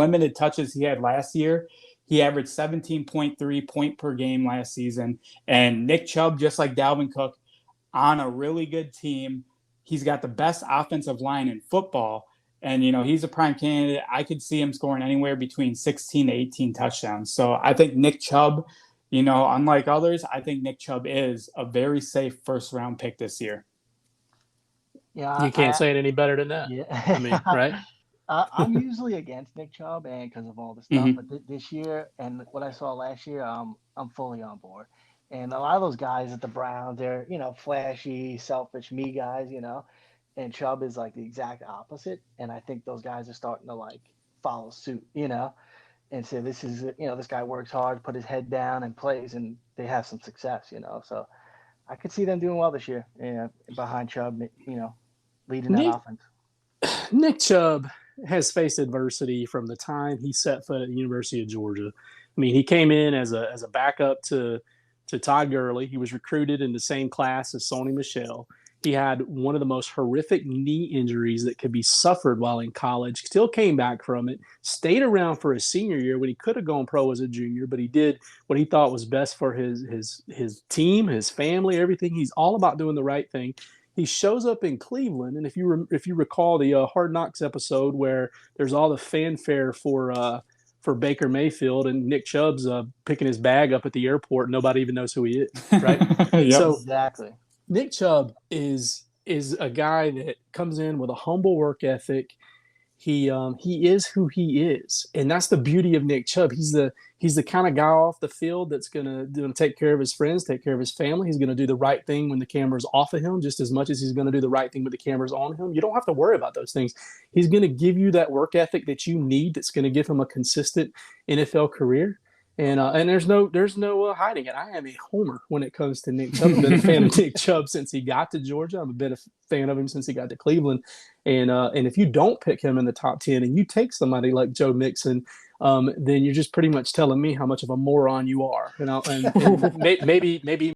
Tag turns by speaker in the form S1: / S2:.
S1: limited touches he had last year, he averaged 17.3 point per game last season. And Nick Chubb, just like Dalvin Cook, on a really good team, he's got the best offensive line in football. And, he's a prime candidate. I could see him scoring anywhere between 16 to 18 touchdowns. So I think Nick Chubb, unlike others, I think Nick Chubb is a very safe first-round pick this year.
S2: Yeah, you can't say it any better than that.
S3: Yeah.
S2: I mean, right?
S3: I'm usually against Nick Chubb, and because of all the stuff, but this year and what I saw last year, I'm fully on board. And a lot of those guys at the Browns, they're flashy, selfish me guys, and Chubb is like the exact opposite. And I think those guys are starting to like follow suit, and so this is this guy works hard, put his head down, and plays, and they have some success, So I could see them doing well this year, behind Chubb, leading that offense.
S2: Nick Chubb has faced adversity from the time he set foot at the University of Georgia. I mean, he came in as a backup to Todd Gurley. He was recruited in the same class as Sony Michel. He had one of the most horrific knee injuries that could be suffered while in college, still came back from it, stayed around for his senior year when he could have gone pro as a junior, but he did what he thought was best for his team, his family, everything. He's all about doing the right thing. He shows up in Cleveland, and if you recall the Hard Knocks episode where there's all the fanfare for Baker Mayfield and Nick Chubb's picking his bag up at the airport, and nobody even knows who he is, right?
S1: Yep.
S2: So
S3: exactly.
S2: Nick Chubb is a guy that comes in with a humble work ethic. He is who he is, and that's the beauty of Nick Chubb. He's the kind of guy off the field that's gonna take care of his friends, take care of his family. He's gonna do the right thing when the camera's off of him, just as much as he's gonna do the right thing when the camera's on him. You don't have to worry about those things. He's gonna give you that work ethic that you need. That's gonna give him a consistent NFL career. And there's no hiding it. I am a homer when it comes to Nick Chubb. I've been a fan of Nick Chubb since he got to Georgia. I've been a fan of him since he got to Cleveland. And if you don't pick him in the top 10 and you take somebody like Joe Mixon, then you're just pretty much telling me how much of a moron you are. And maybe